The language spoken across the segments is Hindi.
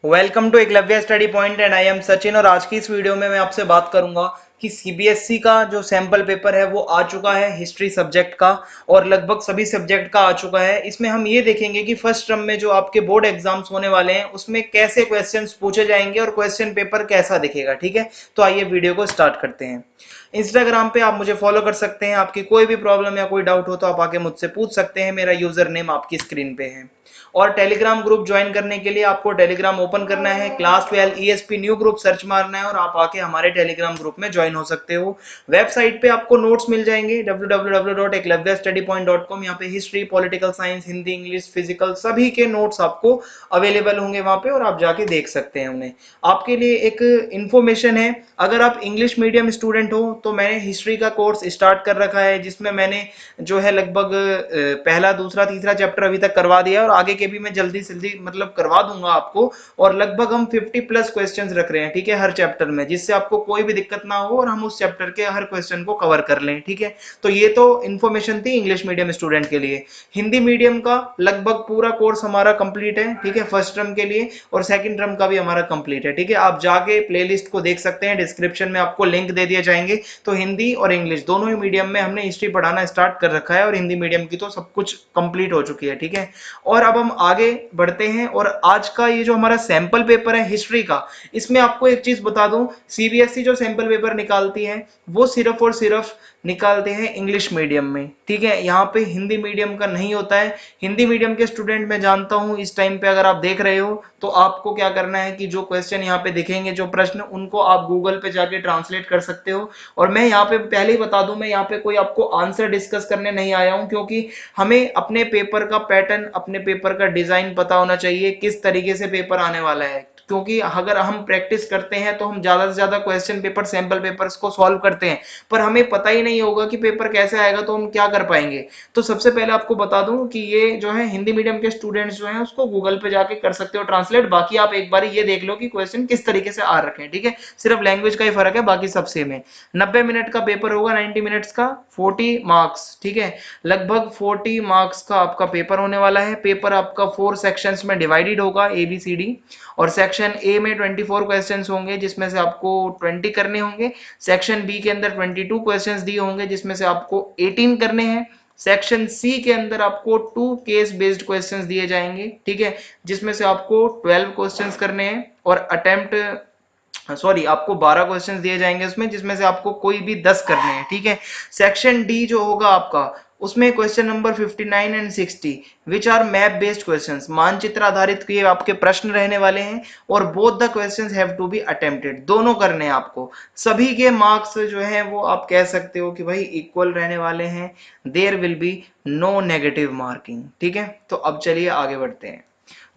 Welcome to Eklavya study point and I am Sachin. और आज की इस वीडियो में मैं आपसे बात करूंगा कि सीबीएसई का जो सैंपल पेपर है वो आ चुका है हिस्ट्री सब्जेक्ट का, और लगभग सभी सब्जेक्ट का आ चुका है। इसमें हम ये देखेंगे कि फर्स्ट टर्म में जो आपके बोर्ड एग्जाम्स होने वाले हैं उसमें कैसे क्वेश्चंस पूछे जाएंगे और क्वेश्चन पेपर कैसा दिखेगा। ठीक है, तो आइए वीडियो को स्टार्ट करते हैं। इंस्टाग्राम पे आप मुझे फॉलो कर सकते हैं। आपकी कोई भी प्रॉब्लम या कोई डाउट हो तो आप आके मुझसे पूछ सकते हैं। मेरा यूजर नेम आपकी स्क्रीन पे है। और टेलीग्राम ग्रुप ज्वाइन करने के लिए आपको टेलीग्राम ओपन करना है, class 12 ESP new group search मारना है और आप आके हमारे टेलीग्राम ग्रुप में ज्वाइन हो सकते हो। वेबसाइट पे आपको नोट्स मिल जाएंगे www.eklavyastudypoint.com। यहाँ पे history, political science, Hindi, English, physical सभी के नोट्स आपको अवेलेबल होंगे वहां पे, और आप जाके देख सकते हैं उन्हें। आपके लिए एक इंफॉर्मेशन है, अगर आप इंग्लिश मीडियम स्टूडेंट हो तो मैंने हिस्ट्री का कोर्स स्टार्ट कर रखा है, जिसमें मैंने जो है लगभग पहला, दूसरा, तीसरा चैप्टर अभी तक करवा दिया, और आगे के भी मैं जल्दी जल्दी मतलब करवा दूंगा आपको। और लगभग हम 50 प्लस क्वेश्चंस रख रहे हैं, ठीक है, हर चैप्टर में, जिससे आपको कोई भी दिक्कत ना हो और हम उस चैप्टर के हर क्वेश्चन को कवर कर लें। ठीक है, तो ये तो इन्फॉर्मेशन थी इंग्लिश मीडियम स्टूडेंट के लिए। हिंदी मीडियम का लगभग पूरा कोर्स हमारा कंप्लीट है, ठीक है, फर्स्ट टर्म के लिए, और सेकंड टर्म का भी हमारा कंप्लीट है। ठीक है, आप जाके प्लेलिस्ट को देख सकते हैं, डिस्क्रिप्शन में आपको लिंक दे दिए जाएंगे। तो हिंदी और इंग्लिश दोनों ही मीडियम में हमने हिस्ट्री पढ़ाना स्टार्ट कर रखा है, और हिंदी मीडियम की तो सब कुछ कंप्लीट हो चुकी है। ठीक है, और अब हम आगे बढ़ते हैं। और आज का ये जो हमारा सैंपल पेपर है हिस्ट्री का, इसमें आपको एक चीज बता दूं, सीबीएसई जो सैंपल पेपर निकालती है वो सिर्फ और सिर्फ निकालते हैं इंग्लिश मीडियम में। ठीक है, यहाँ पे हिंदी मीडियम का नहीं होता है। हिंदी मीडियम के स्टूडेंट मैं जानता हूँ इस टाइम पे अगर आप देख रहे हो तो आपको क्या करना है कि जो क्वेश्चन यहाँ पे दिखेंगे, जो प्रश्न, उनको आप गूगल पे जाके ट्रांसलेट कर सकते हो। और मैं यहाँ पे पहले ही बता दूं, मैं यहाँ पे कोई आपको आंसर डिस्कस करने नहीं आया हूँ, क्योंकि हमें अपने पेपर का पैटर्न, अपने पेपर का डिजाइन पता होना चाहिए, किस तरीके से पेपर आने वाला है। क्योंकि अगर हम प्रैक्टिस करते हैं तो हम ज्यादा से ज्यादा क्वेश्चन पेपर, सैंपल पेपर्स को सॉल्व करते हैं, पर हमें पता ही नहीं होगा कि पेपर कैसे आएगा, तो हम क्या कर पाएंगे। तो सबसे पहले आपको बता दूं कि ये जो है हिंदी मीडियम के स्टूडेंट्स जो हैं उसको गूगल पे जाके कर सकते हो ट्रांसलेट। बाकी आप एक बार ये देख लो कि क्वेश्चन किस तरीके से आ रखे हैं। ठीक है, सिर्फ लैंग्वेज का ही फर्क है, बाकी सब सेम है। 90 मिनट का पेपर होगा, 90 मिनट्स का, 40 मार्क्स। ठीक है, लगभग 40 मार्क्स का आपका पेपर होने वाला है। पेपर आपका 4 सेक्शंस में डिवाइडेड होगा, ABCD। और सेक्शन ए में 24 क्वेश्चंस होंगे, जिसमें से आपको 20 करने होंगे। सेक्शन बी के अंदर 22 क्वेश्चंस दिए होंगे, जिसमें से आपको 18 करने हैं। सेक्शन सी के अंदर आपको 2 केस बेस्ड क्वेश्चंस दिए जाएंगे, ठीक है, जिसमें से आपको 12 क्वेश्चंस करने हैं। और अटेम्प्ट, सॉरी, आपको 12 क्वेश्चंस दिए जाएंगे उसमें, जिसमें से आपको कोई भी 10 करने हैं। ठीक है, सेक्शन डी जो होगा आपका, उसमें question number 59 and 60 which are map based questions, मानचित्र आधारित ये आपके प्रश्न रहने वाले हैं। और both the questions have to be attempted, दोनों करने हैं आपको। सभी के मार्क्स जो है वो आप कह सकते हो कि भाई इक्वल रहने वाले हैं। There will be no negative marking. ठीक है, तो अब चलिए आगे बढ़ते हैं।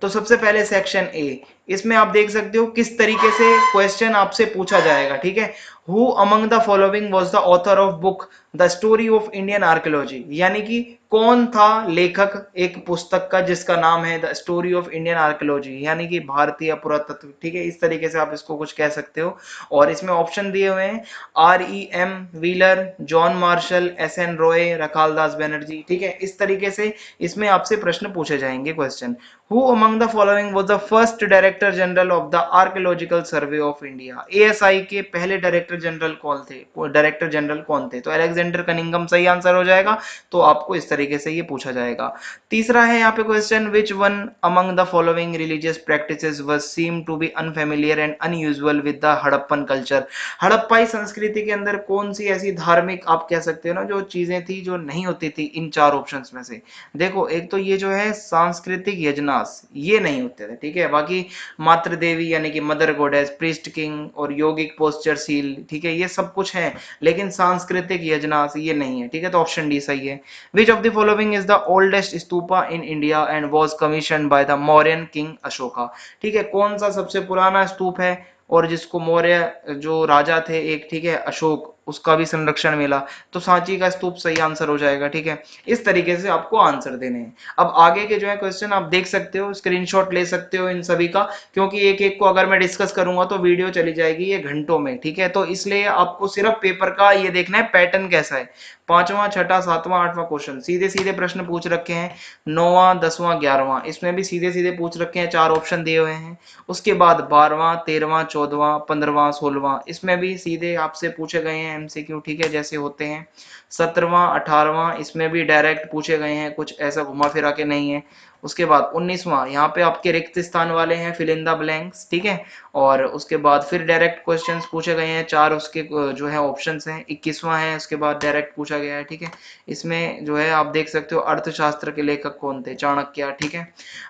तो सबसे पहले सेक्शन ए, इसमें आप देख सकते हो किस तरीके से क्वेश्चन आपसे पूछा जाएगा। ठीक है, who among the following was the author of book the story of Indian archaeology, यानी कि कौन था लेखक एक पुस्तक का जिसका नाम है the story of Indian archaeology, यानी कि भारतीय पुरातत्व। ठीक है, इस तरीके से आप इसको कुछ कह सकते हो। और इसमें ऑप्शन दिए हुए हैं, REM wheeler, John Marshall, SN Roy, Rakhaldas Banerjee. ठीक है, इस तरीके से इसमें आपसे प्रश्न पूछे जाएंगे question. Who among the following was the first Director General of the Archaeological Survey of India? ASI के पहले डायरेक्टर जनरल कौन थे, डायरेक्टर जनरल कौन थे? तो अलेक्जेंडर कनिंगम सही आंसर हो जाएगा। तो आपको इस तरीके से ये पूछा जाएगा। तीसरा है यहाँ पे question, which one among the following religious practices was seemed to be unfamiliar and unusual with the Harappan culture? हड़प्पाई संस्कृति के अंदर कौन सी ऐसी धार्मिक, आप कह सकते हो ना, जो चीजें थी जो नहीं होती थी इन 4 ऑप्शंस में से। देखो, एक तो ये जो है सांस्कृतिक यजनास, ये नहीं होते थे। ठीक है, बाकी मातृ देवी यानी कि मदर गॉडेस, प्रीस्ट किंग और योगिक पोस्चर सील, ठीक है, ये सब कुछ है, लेकिन सांस्कृतिक यजनास ये नहीं है। ठीक है, तो ऑप्शन डी सही है। विच of the following is the oldest stupa in India and was commissioned by the Mauryan king Ashoka? ठीक है, कौन सा सबसे पुराना स्तूप है और जिसको मौर्य जो राजा थे एक, ठीक है, अशोक, उसका भी संरक्षण मिला, तो सांची का स्तूप सही आंसर हो जाएगा। ठीक है, इस तरीके से आपको आंसर देने हैं। अब आगे के जो है क्वेश्चन आप देख सकते हो, स्क्रीनशॉट ले सकते हो इन सभी का, क्योंकि एक एक को अगर मैं डिस्कस करूंगा तो वीडियो चली जाएगी ये घंटों में। ठीक है, तो इसलिए आपको सिर्फ पेपर का ये देखना है पैटर्न कैसा है। पांचवा, छठा, सातवां, आठवां क्वेश्चन सीधे सीधे प्रश्न पूछ रखे हैं। नौवां, 10वां, 11वां इसमें भी सीधे सीधे पूछ रखे हैं, 4 ऑप्शन दिए हुए हैं। उसके बाद 12वां, 13वां, 14वां, 15वां, 16वां इसमें भी सीधे आपसे पूछे गए हैं एमसीक्यू। ठीक है, जैसे होते हैं। 17वां, 18वां इसमें भी डायरेक्ट पूछे गए हैं, कुछ ऐसा घुमा फिरा के नहीं है। उसके बाद 19वां यहाँ पे आपके रिक्त स्थान वाले हैं, फिल इन द ब्लैंक्स। ठीक है, और उसके बाद फिर डायरेक्ट क्वेश्चंस पूछे गए हैं, 4 उसके जो है ऑप्शंस हैं। 21वां है, उसके बाद डायरेक्ट पूछा गया है। ठीक है, इसमें जो है आप देख सकते हो अर्थशास्त्र के लेखक कौन थे, चाणक्य। ठीक है,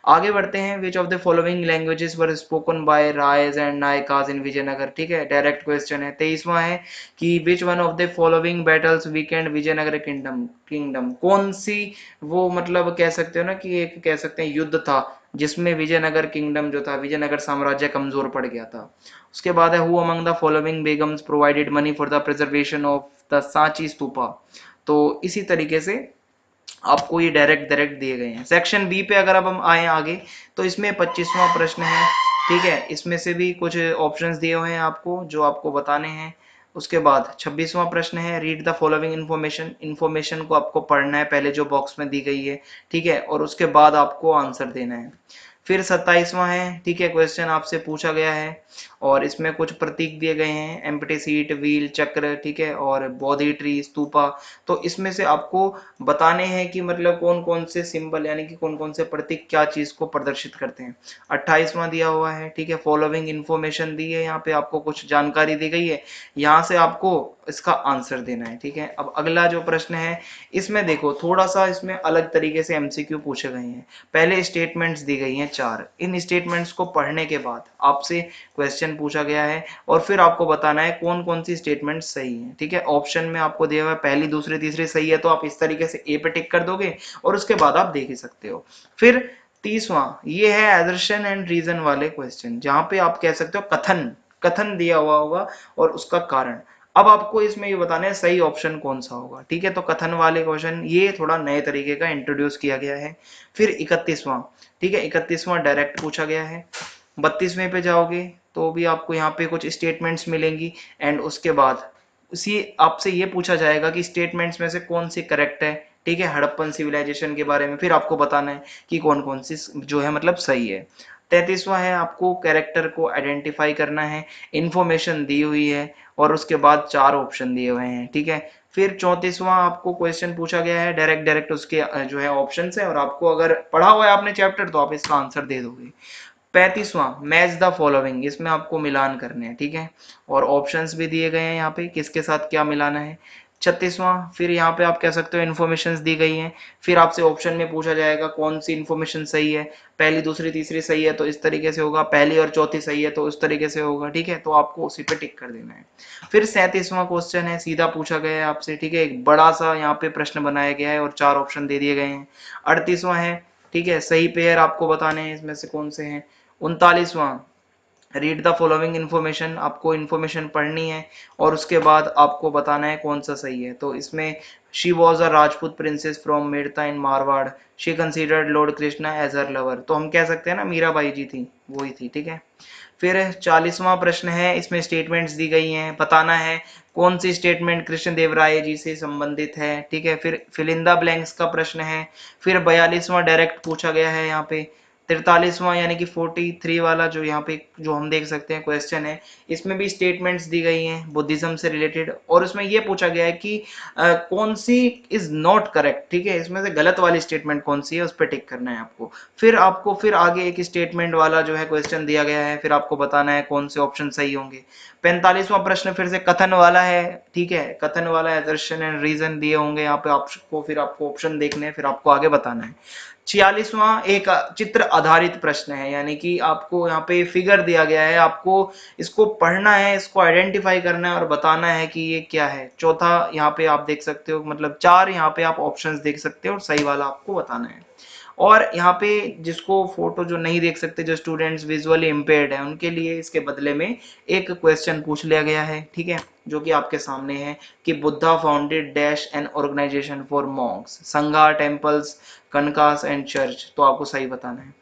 आगे बढ़ते हैं। Which of the following languages were spoken by Rayas and Nayakas in Vijayanagar. ठीक है, डायरेक्ट क्वेश्चन है। 23वां है कि which one of the following battles weakened Vijayanagar kingdom. Kingdom कौन सी, वो मतलब कह सकते हो ना कि एक कह सकते हैं युद्ध था जिसमें विजयनगर किंगडम जो था, विजयनगर साम्राज्य कमजोर पड़ गया था। उसके बाद है who among the following Begums provided money for the preservation of the Sanchi stupa. तो इसी तरीके से आपको ये डायरेक्ट डायरेक्ट दिए गए हैं। सेक्शन बी पे अगर अब हम आए आगे, तो इसमें 25वां प्रश्न है। ठीक है, इसमें से भी कुछ ऑप्शंस दिए हुए हैं आपको जो आपको बताने हैं। उसके बाद 26वां प्रश्न है, read the following information. Information को आपको पढ़ना है पहले जो बॉक्स में दी गई है। ठीक है, और उसके बाद आपको आंसर देना है। फिर 27वां है, ठीक है, क्वेश्चन आपसे पूछा गया है और इसमें कुछ प्रतीक दिए गए हैं, एम्प्टी सीट, व्हील, चक्र। ठीक है, और बोधि ट्री, स्तूपा। तो इसमें से आपको बताने हैं कि मतलब कौन कौन से सिंबल यानी कि कौन कौन से प्रतीक क्या चीज को प्रदर्शित करते हैं। 28वां दिया हुआ है। ठीक है, फॉलोइंग इन्फॉर्मेशन दी है, यहाँ पे आपको कुछ जानकारी दी गई है, यहाँ से आपको इसका आंसर देना है। ठीक है, अब अगला जो प्रश्न है, इसमें देखो थोड़ा सा इसमें अलग तरीके से एमसीक्यू पूछे गए हैं। पहले स्टेटमेंट्स दी गई हैं 4, इन स्टेटमेंट्स को पढ़ने के बाद आपसे क्वेश्चन पूछा गया है और फिर आपको बताना है कौन कौन सी स्टेटमेंट सही है। ठीक है, ऑप्शन में आपको दिया हुआ है पहली, दूसरी, तीसरी सही है, तो आप इस तरीके से ए पे टिक कर दोगे और उसके बाद आप देख ही सकते हो। फिर 30वां ये है एजर्शन एंड रीजन वाले क्वेश्चन, जहां पे आप कह सकते हो कथन, कथन दिया हुआ होगा और उसका कारण। अब आपको इसमें ये बताना है सही ऑप्शन कौन सा होगा। ठीक है, तो कथन वाले क्वेश्चन ये थोड़ा नए तरीके का इंट्रोड्यूस किया गया है। फिर 31वां, ठीक है, 31वां डायरेक्ट पूछा गया है। 32वें पे जाओगे तो भी आपको यहाँ पे कुछ स्टेटमेंट्स मिलेंगी एंड उसके बाद उसी आपसे ये पूछा जाएगा कि स्टेटमेंट्स में से कौन सी करेक्ट है। ठीक है, हड़प्पन सिविलाइजेशन के बारे में फिर आपको बताना है कि कौन कौन सी जो है मतलब सही है। 33वां है आपको कैरेक्टर को आइडेंटिफाई करना है, इंफॉर्मेशन दी हुई है और उसके बाद 4 ऑप्शन दिए हुए हैं। ठीक है, फिर 34वां आपको क्वेश्चन पूछा गया है, डायरेक्ट डायरेक्ट उसके जो है ऑप्शन है और आपको अगर पढ़ा हुआ है आपने चैप्टर तो आप इसका आंसर दे दोगे। 35वां मैच द फॉलोइंग, इसमें आपको मिलान करने हैं। ठीक है, और ऑप्शंस भी दिए गए हैं यहाँ पे किसके साथ क्या मिलाना है। 36वां, फिर यहाँ पे आप कह सकते हो इन्फॉर्मेशन दी गई हैं, फिर आपसे ऑप्शन में पूछा जाएगा कौन सी इन्फॉर्मेशन सही है, पहली, दूसरी, तीसरी सही है तो इस तरीके से होगा, पहली और चौथी सही है तो उस तरीके से होगा। ठीक है, तो आपको उसी पे टिक कर देना है। फिर 37वां क्वेश्चन है, सीधा पूछा गया है आपसे। ठीक है, एक बड़ा सा यहाँ पे प्रश्न बनाया गया है और 4 ऑप्शन दे दिए गए हैं। 38वां है, ठीक है, सही पेयर आपको बताने हैं इसमें से कौन से हैं। 39वां रीड द फॉलोइंग इन्फॉर्मेशन, आपको इन्फॉर्मेशन पढ़नी है और उसके बाद आपको बताना है कौन सा सही है। तो इसमें she was a Rajput princess from Merta in Marwar, she considered lord Krishna as her lover, तो हम कह सकते हैं ना मीराबाई जी थी, वही थी। ठीक है, फिर 40वां प्रश्न है, इसमें स्टेटमेंट्स दी गई हैं, बताना है कौन सी स्टेटमेंट कृष्ण देव राय जी से संबंधित है। ठीक है, फिर फिल इन द ब्लैंक्स का प्रश्न है। फिर 42वां डायरेक्ट पूछा गया है यहाँ पे। 43वां यानी कि 43 वाला जो यहाँ पे जो हम देख सकते हैं क्वेश्चन है, इसमें भी स्टेटमेंट्स दी गई हैं बुद्धिज्म से रिलेटेड और उसमें ये पूछा गया है कि कौन सी इज नॉट करेक्ट। ठीक है, इसमें से गलत वाली स्टेटमेंट कौन सी है उस पर टिक करना है आपको। फिर आगे एक स्टेटमेंट वाला जो है क्वेश्चन दिया गया है, फिर आपको बताना है कौन से ऑप्शन सही होंगे। 45वां प्रश्न फिर से कथन वाला है। ठीक है, कथन वाला एजर्शन एंड रीजन दिए होंगे यहाँ पे आपको, फिर आपको ऑप्शन देखने हैं, फिर आपको आगे बताना है। 46वां एक चित्र आधारित प्रश्न है, यानी कि आपको यहाँ पे फिगर दिया गया है, आपको इसको पढ़ना है, इसको आइडेंटिफाई करना है और बताना है कि ये क्या है। चौथा यहाँ पे आप देख सकते हो, मतलब 4 यहाँ पे आप ऑप्शंस देख सकते हो और सही वाला आपको बताना है। और यहाँ पे जिसको फोटो जो नहीं देख सकते, जो स्टूडेंट्स विजुअली इम्पेयर्ड है, उनके लिए इसके बदले में एक क्वेश्चन पूछ लिया गया है, ठीक है, जो कि आपके सामने है कि Buddha founded dash an organisation for monks, sangha, temples, कनकास एंड चर्च। तो आपको सही बताना है।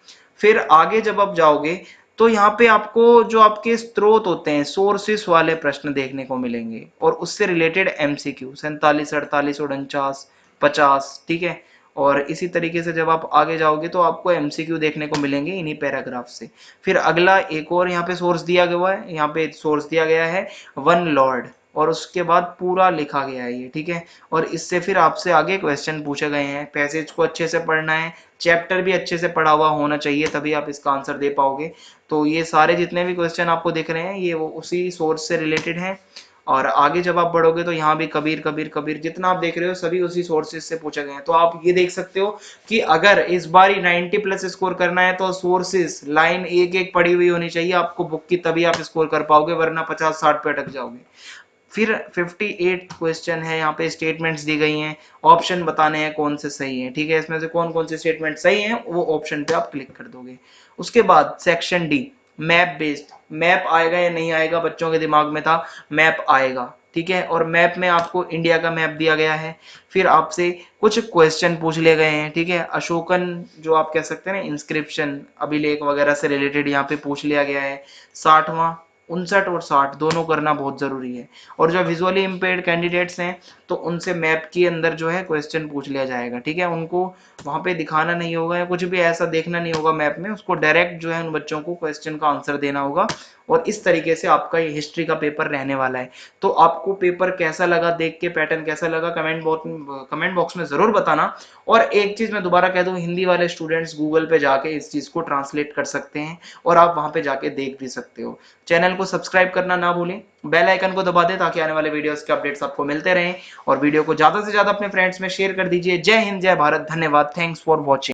फिर आगे जब आप जाओगे तो यहाँ पे आपको जो आपके स्रोत होते हैं, सोर्सेस वाले प्रश्न देखने को मिलेंगे और उससे रिलेटेड एमसीक्यू 47, 48, 49, 50, ठीक है। और इसी तरीके से जब आप आगे जाओगे तो आपको एमसीक्यू देखने को मिलेंगे इन्हीं पैराग्राफ से। फिर अगला एक और यहाँ पे सोर्स दिया गया है, यहाँ पे सोर्स दिया गया है वन लॉर्ड, और उसके बाद पूरा लिखा गया है ये, ठीक है। और इससे फिर आपसे आगे क्वेश्चन पूछे गए हैं, पैसेज को अच्छे से पढ़ना है, चैप्टर भी अच्छे से पढ़ा हुआ होना चाहिए, तभी आप इसका आंसर दे पाओगे। तो ये सारे जितने भी क्वेश्चन आपको दिख रहे हैं ये वो उसी सोर्स से रिलेटेड हैं। और आगे जब आप बढ़ोगे तो यहाँ भी कबीर कबीर कबीर जितना आप देख रहे हो सभी उसी सोर्सेज से पूछे गए हैं। तो आप ये देख सकते हो कि अगर इस बार ही 90 प्लस स्कोर करना है तो सोर्सेज लाइन एक एक पड़ी हुई होनी चाहिए आपको बुक की, तभी आप स्कोर कर पाओगे, वरना 50-60 पे अटक जाओगे। फिर 58 क्वेश्चन है, यहाँ पे स्टेटमेंट्स दी गई हैं, ऑप्शन बताने हैं कौन से सही है, ठीक है। इसमें से कौन कौन से स्टेटमेंट सही हैं वो ऑप्शन पे आप क्लिक कर दोगे। उसके बाद section D, map based, map आएगा या नहीं आएगा, बच्चों के दिमाग में था मैप आएगा, ठीक है। और मैप में आपको इंडिया का मैप दिया गया है। फिर आपसे कुछ क्वेश्चन पूछ लिए गए हैं, ठीक है, अशोकन जो आप कह सकते हैं ना इंस्क्रिप्शन अभिलेख वगैरह से रिलेटेड यहाँ पे पूछ लिया गया है। 60वां, 59 और 60 दोनों करना बहुत जरूरी है। और जो विजुअली इम्पेयर्ड कैंडिडेट्स हैं तो उनसे मैप के अंदर जो है क्वेश्चन पूछ लिया जाएगा, ठीक है। उनको वहां पे दिखाना नहीं होगा या कुछ भी ऐसा देखना नहीं होगा मैप में, उसको डायरेक्ट जो है उन बच्चों को क्वेश्चन का आंसर देना होगा। और इस तरीके से आपका ये हिस्ट्री का पेपर रहने वाला है। तो आपको पेपर कैसा लगा देख के, पैटर्न कैसा लगा, कमेंट बॉक्स में जरूर बताना। और एक चीज मैं दोबारा कह दूं, हिंदी वाले स्टूडेंट्स गूगल पे जाके इस चीज को ट्रांसलेट कर सकते हैं और आप वहां पे जाके देख भी सकते हो। चैनल को सब्सक्राइब करना ना भूलें, बेल आइकन को दबा दें ताकि आने वाले वीडियोस के अपडेट्स आपको मिलते रहें। और वीडियो को ज्यादा से ज्यादा अपने फ्रेंड्स में शेयर कर दीजिए। जय हिंद, जय भारत, धन्यवाद, थैंक्स फॉर वॉचिंग।